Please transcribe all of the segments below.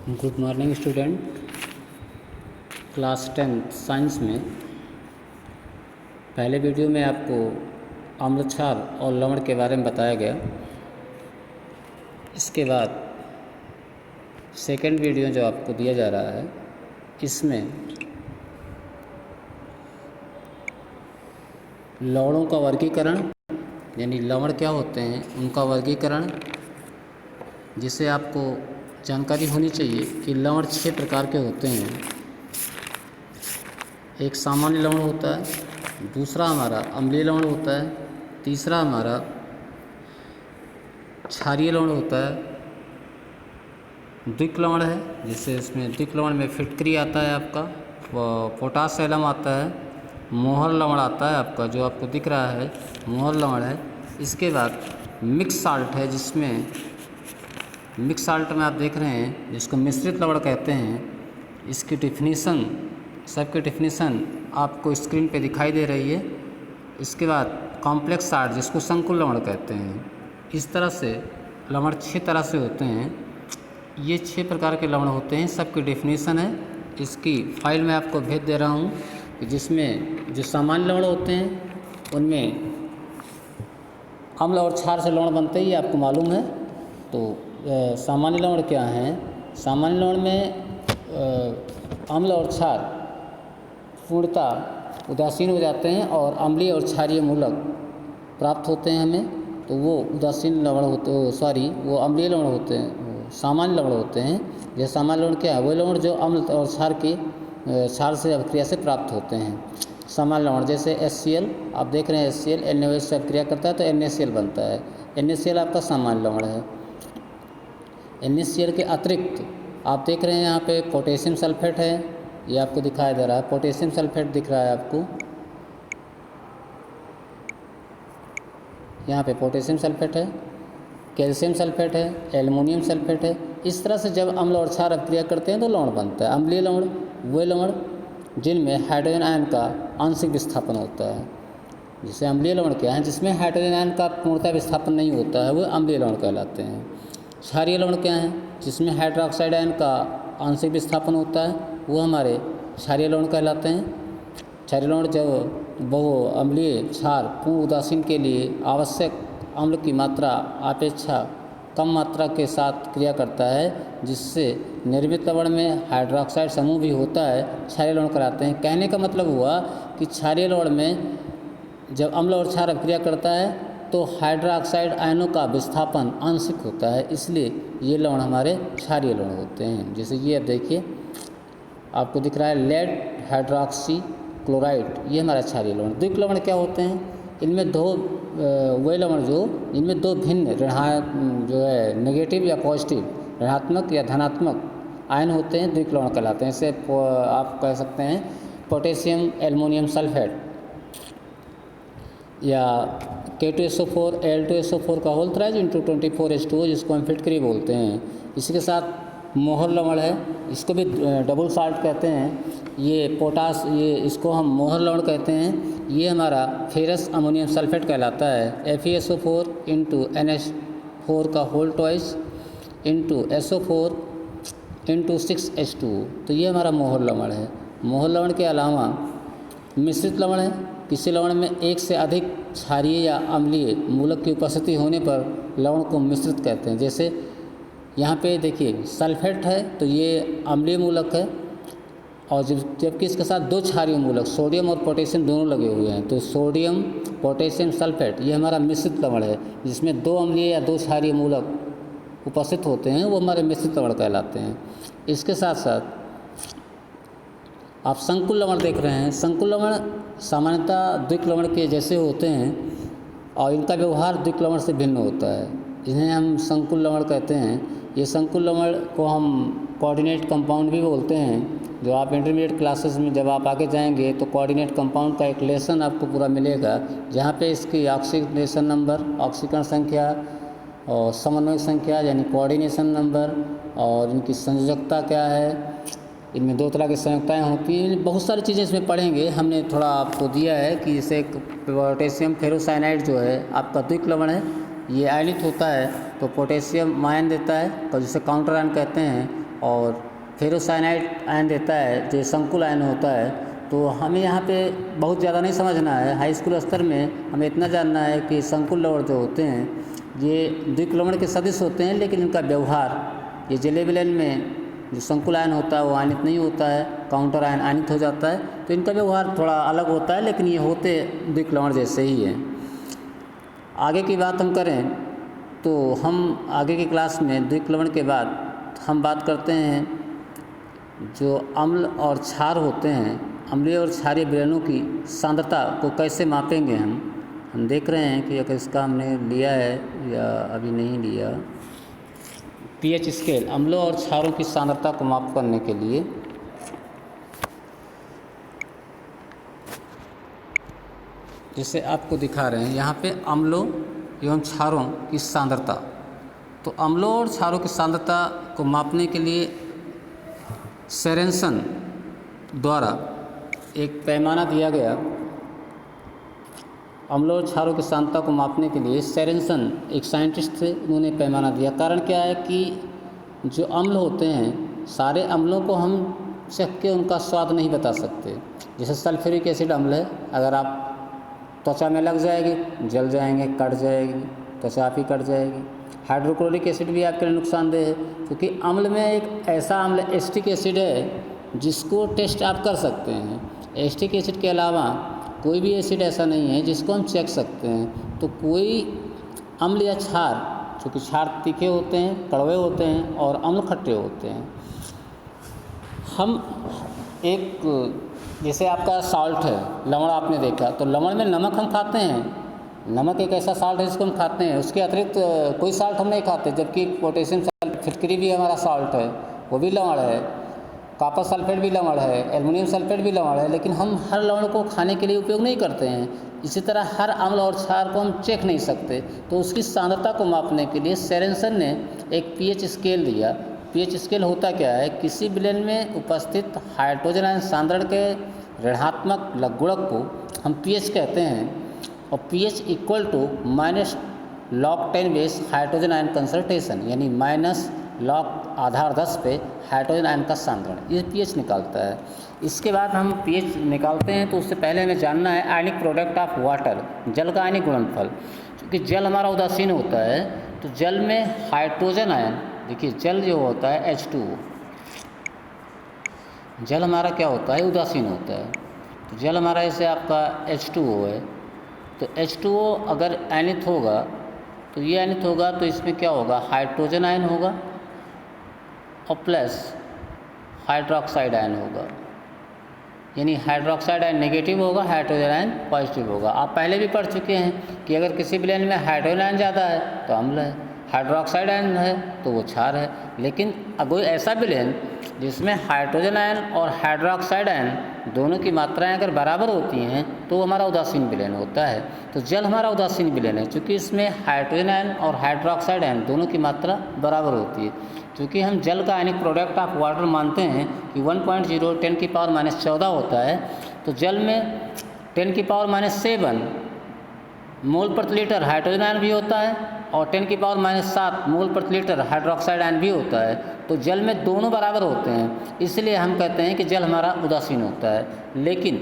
Good morning student. Class 10 science में पहले video में आपको अम्ल क्षार और लवण के बारे में बताया गया। इसके बाद सेकंड वीडियो जो आपको दिया जा रहा है, इसमें लवणों का वर्गीकरण यानी लवण क्या होते हैं उनका वर्गीकरण, जिसे आपको जानकारी होनी चाहिए कि लवण 6 प्रकार के होते हैं। एक सामान्य लवण होता है, दूसरा हमारा अम्लीय लवण होता है, तीसरा हमारा क्षारीय लवण होता है, द्विक लवण है जिससे इसमें द्विक लवण में फिटकरी आता है आपका, पोटाश एलम आता है, मोहर लवण आता है आपका जो आपको दिख रहा है मोहर लवण है। इसके बाद मिक्स साल्ट है, जिसमें मिक्स साल्ट में आप देख रहे हैं जिसको मिश्रित लवण कहते हैं। इसकी डिफिनीसन सबकी डिफिनीसन आपको स्क्रीन पे दिखाई दे रही है। इसके बाद कॉम्प्लेक्स साल्ट जिसको संकुल लवण कहते हैं। इस तरह से लवण 6 तरह से होते हैं। ये 6 प्रकार के लवण होते हैं, सबकी डिफिनीसन है। इसकी फाइल में आपको भेज दे रहा हूँ कि जिसमें जो सामान्य लवण होते हैं उनमें अम्ल और क्षार से लवण बनते ही आपको मालूम है। तो सामान्य लवण क्या हैं? सामान्य लवण में अम्ल और क्षार पूर्णतः उदासीन हो जाते हैं और अम्लीय और क्षारीय मूलक प्राप्त होते हैं हमें। तो वो उदासीन लवण होते वो अम्लीय लवण होते हैं, सामान्य लवण होते हैं। यह सामान्य लवण क्या है? वो लवण जो अम्ल और क्षार से अभिक्रिया से प्राप्त होते हैं। सामान्य लवण जैसे HCl, आप देख रहे हैं HCl NaOH से अभिक्रिया करता है तो NaCl बनता है। NaCl आपका सामान्य लवण है। NaCl के अतिरिक्त आप देख रहे हैं यहाँ पे पोटेशियम सल्फेट है, ये आपको दिखाई दे रहा है। पोटेशियम सल्फेट दिख रहा है आपको, यहाँ पे पोटेशियम सल्फेट है, कैल्शियम सल्फेट है, एल्युमिनियम सल्फेट है। इस तरह से जब अम्ल और क्षार अभिक्रिया करते हैं तो लवण बनता है। अम्लीय लवण वे लवण जिनमें हाइड्रोजन आयन का आंशिक विस्थापन होता है। जैसे अम्लीय लवण क्या है? जिसमें हाइड्रोजन आयन का पूर्णतः विस्थापन नहीं होता है, वो अम्लीय लवण कहलाते हैं। क्षारीय लवण क्या है? जिसमें हाइड्रोक्साइड आयन का आंशिक विस्थापन होता है, वो हमारे क्षारीय लवण कहलाते हैं। क्षारीय लवण जब बहु अम्लीय क्षार पूर्ण उदासीन के लिए आवश्यक अम्ल की मात्रा अपेक्षा कम मात्रा के साथ क्रिया करता है, जिससे निर्मित लवण में हाइड्रोक्साइड समूह भी होता है, क्षारीय लवण कहलाते हैं। कहने का मतलब हुआ कि क्षारीय लवण में जब अम्ल और क्षार अभिक्रिया करता है तो हाइड्रोक्साइड आयनों का विस्थापन आंशिक होता है, इसलिए ये लवण हमारे क्षारीय लवण होते हैं। जैसे ये अब देखिए आपको दिख रहा है लेड हाइड्रोक्सी क्लोराइड, ये हमारा क्षारीय लवण। द्विक लवण क्या होते हैं? इनमें दो वे लवण इनमें दो भिन्न जो है नेगेटिव या पॉजिटिव, ऋणात्मक या धनात्मक आयन होते हैं, द्विक लवण कहलाते हैं। जैसे आप कह सकते हैं पोटेशियम एल्युमिनियम सल्फेट या K2SO4 Al2SO4 का होल थ्राइज इंटू 24H2O, जिसको हम फिटकरी बोलते हैं। इसी के साथ मोहर लवण है, इसको भी डबल साल्ट कहते हैं। ये पोटास, ये इसको हम मोहर लवण कहते हैं। ये हमारा फेरस अमोनियम सल्फेट कहलाता है। FeSO4 इंटू NH4 का whole twice into SO4 into 6H2O, तो ये हमारा मोहर लवण है। मोहर लवण के अलावा मिश्रित लवण है। किसी लवण में एक से अधिक क्षारीय या अम्लीय मूलक की उपस्थिति होने पर लवण को मिश्रित कहते हैं। जैसे यहाँ पे देखिए सल्फेट है तो ये अम्लीय मूलक है, और जबकि इसके साथ 2 क्षारीय मूलक सोडियम और पोटेशियम दोनों लगे हुए हैं, तो सोडियम पोटेशियम सल्फेट ये हमारा मिश्रित लवण है, जिसमें 2 अम्लीय या 2 क्षारीय मूलक उपस्थित होते हैं, वो हमारे मिश्रित लवण कहलाते हैं। इसके साथ साथ आप संकुल लवण देख रहे हैं। संकुल लवण सामान्यतः द्विक लवण के जैसे होते हैं और इनका व्यवहार द्विक लवण से भिन्न होता है, इन्हें हम संकुल लवण कहते हैं। ये संकुल लवण को हम कोऑर्डिनेट कंपाउंड भी बोलते हैं। जो आप इंटरमीडिएट क्लासेस में जब आप आगे जाएंगे तो कोऑर्डिनेट कंपाउंड का एक लेसन आपको पूरा मिलेगा, जहाँ पे इसकी ऑक्सीडेशन नंबर, ऑक्सीकरण संख्या और समन्वय संख्या यानी कोऑर्डिनेशन नंबर, और इनकी संयोजकता क्या है, इनमें 2 तरह की संयुक्ताएँ होती हैं। बहुत सारी चीज़ें इसमें पढ़ेंगे। हमने थोड़ा आपको दिया है कि जैसे पोटेशियम फेरोसाइनाइड जो है आपका द्विक लवण है, ये आयनित होता है तो पोटेशियम आयन देता है, तो जिसे काउंटर आयन कहते हैं। और फेरोसाइनाइड आयन देता है जो संकुल आयन होता है। तो हमें यहाँ पे बहुत ज़्यादा नहीं समझना है, हाई स्कूल स्तर में हमें इतना जानना है कि संकुल लवण जो होते हैं ये द्विक्लवण के सदृश होते हैं, लेकिन इनका व्यवहार ये जलीय विलयन में जो संकुल आयन होता है वो आयनित नहीं होता है, काउंटर आयन आयनित हो जाता है। तो इनका व्यवहार थोड़ा अलग होता है, लेकिन ये होते द्विक्लवण जैसे ही हैं। आगे की बात हम करें तो हम आगे की क्लास में द्विक्लवण के बाद हम बात करते हैं जो अम्ल और क्षार होते हैं, अम्लीय और क्षारीय विलयनों की सांद्रता को कैसे मापेंगे। हम देख रहे हैं कि अगर इसका हमने लिया है या अभी नहीं लिया। पीएच स्केल अम्लों और क्षारों की सांद्रता को माप करने के लिए जैसे आपको दिखा रहे हैं यहाँ पे अम्लों एवं क्षारों की सांद्रता। तो अम्लों और क्षारों की सांद्रता को मापने के लिए सोरेनसन द्वारा एक पैमाना दिया गया। अम्लों और क्षारों की सांद्रता को मापने के लिए सोरेनसन एक साइंटिस्ट थे, उन्होंने पैमाना दिया। कारण क्या है कि जो अम्ल होते हैं सारे अम्लों को हम चख के उनका स्वाद नहीं बता सकते। जैसे सल्फ्यूरिक एसिड अम्ल है, अगर आप त्वचा में लग जाएगी जल जाएंगे, कट जाएगी, त्वचा आप ही कट जाएगी। हाइड्रोक्लोरिक एसिड भी आपके लिए नुकसानदेह है, क्योंकि अम्ल में एक ऐसा अम्ल एसिटिक एसिड है जिसको टेस्ट आप कर सकते हैं। एसिटिक एसिड के अलावा कोई भी एसिड ऐसा नहीं है जिसको हम चेक सकते हैं। तो कोई अम्ल या क्षार, चूँकि क्षार तीखे होते हैं, कड़वे होते हैं और अम्ल खट्टे होते हैं। हम एक जैसे आपका साल्ट है, लवण आपने देखा, तो लवण में नमक हम खाते हैं। नमक एक ऐसा साल्ट है जिसको हम खाते हैं, उसके अतिरिक्त कोई साल्ट हम नहीं खाते। जबकि पोटेशियम सल्फेट फिटकरी भी हमारा साल्ट है, वो भी लवण है। कॉपर सल्फेट भी लवण है, एल्युमिनियम सल्फेट भी लवण है, लेकिन हम हर लवण को खाने के लिए उपयोग नहीं करते हैं। इसी तरह हर अम्ल और क्षार को हम चेक नहीं सकते। तो उसकी सांद्रता को मापने के लिए सोरेनसन ने एक पीएच स्केल दिया। पीएच स्केल होता क्या है, किसी विलयन में उपस्थित हाइड्रोजन आयन सांद्रण के ऋणात्मक लघुगणक को हम पीएच कहते हैं, और pH equal to minus log 10 base hydrogen ion concentration, यानी माइनस log आधार 10 पे हाइड्रोजन आयन का सांद्रण, ये पीएच निकालता है। इसके बाद हम पीएच निकालते हैं तो उससे पहले हमें जानना है आयनिक प्रोडक्ट ऑफ वाटर, जल का आयनिक गुणनफल। क्योंकि जल हमारा उदासीन होता है, तो जल में हाइड्रोजन आयन, देखिए जल जो होता है H2O, जल हमारा क्या होता है, उदासीन होता है। तो जल हमारा जैसे आपका H2O है, तो H2O अगर आयनित होगा तो ये आयनित होगा तो इसमें क्या होगा, हाइड्रोजन आयन होगा और प्लस हाइड्रोक्साइड आयन होगा। यानी हाइड्रोक्साइड आयन नेगेटिव होगा, हाइड्रोजन आयन पॉजिटिव होगा। आप पहले भी पढ़ चुके हैं कि अगर किसी विलयन में हाइड्रोजन आयन ज़्यादा है तो अम्ल है, हाइड्रोक्साइड आयन है तो वो क्षार है। लेकिन अगर ऐसा विलयन जिसमें हाइड्रोजन आयन और हाइड्रोक्साइड आयन दोनों की मात्राएं अगर बराबर होती हैं तो वो हमारा उदासीन विलयन होता है। तो जल हमारा उदासीन विलयन है, क्योंकि इसमें हाइड्रोजन आयन और हाइड्रोक्साइड आयन दोनों की मात्रा बराबर होती है। क्योंकि हम जल का आयनिक प्रोडक्ट ऑफ वाटर मानते हैं कि 1.0 10⁻⁻14 होता है, तो जल में 10⁻⁻7 मोल प्रति लीटर हाइड्रोजन आयन भी होता है और 10⁻⁻7 मोल प्रति लीटर हाइड्रोक्साइड आयन भी होता है। तो जल में दोनों बराबर होते हैं, इसलिए हम कहते हैं कि जल हमारा उदासीन होता है। लेकिन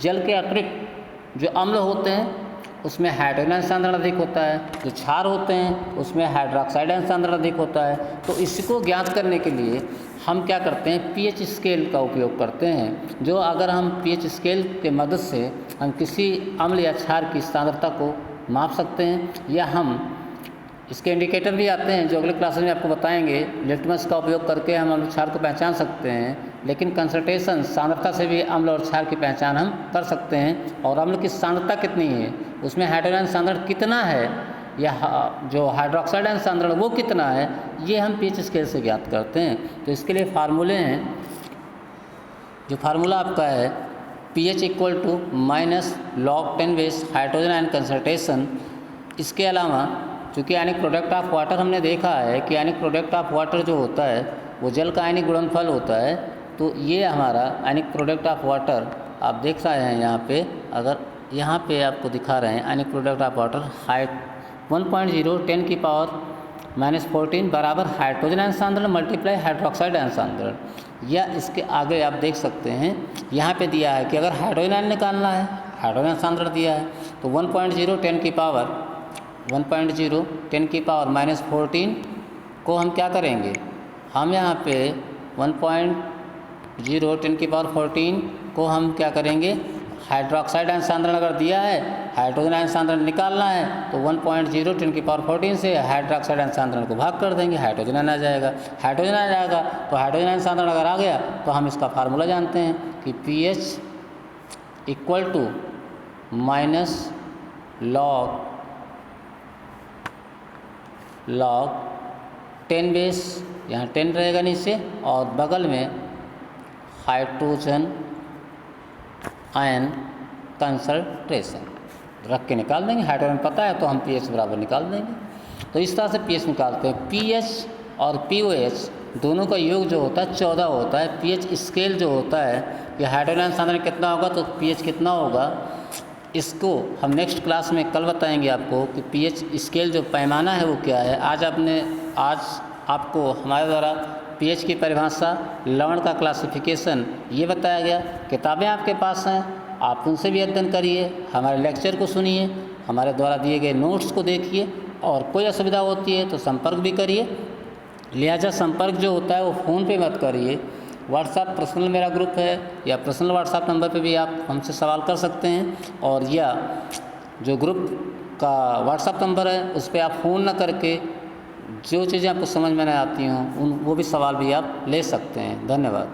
जल के अतिरिक्त जो अम्ल होते हैं उसमें हाइड्रोजन आयन सांद्रण अधिक होता है, जो क्षार होते हैं उसमें हाइड्रोक्साइड आयन सांद्रण अधिक होता है। तो इसको ज्ञात करने के लिए हम क्या करते हैं, पीएच स्केल का उपयोग करते हैं। जो अगर हम पीएच स्केल के मदद से हम किसी अम्ल या क्षार की सांद्रता को माप सकते हैं, या हम इसके इंडिकेटर भी आते हैं जो अगले क्लासेस में आपको बताएंगे। लिटमस का उपयोग करके हम अम्ल क्षार को पहचान सकते हैं, लेकिन कंसंट्रेशन सांद्रता से भी अम्ल और क्षार की पहचान हम कर सकते हैं। और अम्ल की सांद्रता कितनी है, उसमें हाइड्रोजन सांद्रण कितना है, या जो हाइड्रोक्साइड आयन सांद्रण वो कितना है, ये हम पीएच स्केल से ज्ञात करते हैं। तो इसके लिए फार्मूले हैं, जो फार्मूला आपका है pH equal to minus log 10 base hydrogen ion concentration. इसके अलावा चूँकि आयनिक प्रोडक्ट ऑफ वाटर हमने देखा है कि आयनिक प्रोडक्ट ऑफ वाटर जो होता है वो जल का आयनिक गुणनफल होता है। तो ये हमारा आयनिक प्रोडक्ट ऑफ वाटर आप देख रहे हैं यहाँ पे, अगर यहाँ पे आपको दिखा रहे हैं आयनिक प्रोडक्ट ऑफ वाटर हाइट 1.0 10⁻⁻ -14 बराबर हाइड्रोजन आयन सांद्रण मल्टीप्लाई हाइड्रोक्साइड आयन सांद्रण। या इसके आगे आप देख सकते हैं यहाँ पे दिया है कि अगर हाइड्रोजन आयन निकालना है, हाइड्रोजन सांद्रण दिया है तो 1.0 10 की पावर -14 को हम क्या करेंगे, हम यहाँ पे 1.0 10 की पावर 14 को हम क्या करेंगे, हाइड्रोक्साइड आयन सांद्रण अगर दिया है, हाइड्रोजन आयन सांद्रण निकालना है तो 1.0 10 की पावर 14 से हाइड्रोक्साइड आयन सांद्रण को भाग कर देंगे, हाइड्रोजन आयन आ जाएगा। हाइड्रोजन आ जाएगा तो हाइड्रोजन आयन सांद्रण अगर आ गया तो हम इसका फार्मूला जानते हैं कि pH equal to minus log 10 base, यहाँ 10 रहेगा नीचे और बगल में हाइड्रोजन आयन कंसंट्रेशन रख के निकाल देंगे। हाइड्रोजन पता है तो हम pH बराबर निकाल देंगे। तो इस तरह से pH निकालते हैं। pH और pOH दोनों का योग जो होता है 14 होता है। pH स्केल जो होता है कि हाइड्रोजन आयन सांद्रण कितना होगा तो pH कितना होगा, इसको हम नेक्स्ट क्लास में कल बताएंगे आपको कि pH स्केल जो पैमाना है वो क्या है। आज आपको हमारे द्वारा pH की परिभाषा, लवण का क्लासिफिकेशन ये बताया गया। किताबें आपके पास हैं, आप उनसे भी अध्ययन करिए, हमारे लेक्चर को सुनिए, हमारे द्वारा दिए गए नोट्स को देखिए और कोई असुविधा होती है तो संपर्क भी करिए। लिहाजा संपर्क जो होता है वो फ़ोन पे मत करिए, व्हाट्सएप पर्सनल मेरा ग्रुप है या पर्सनल व्हाट्सएप नंबर पे भी आप हमसे सवाल कर सकते हैं। और या जो ग्रुप का व्हाट्सएप नंबर है उस पर आप फ़ोन ना करके जो चीज़ें आपको समझ में नहीं आती हों वो भी सवाल भी आप ले सकते हैं। धन्यवाद।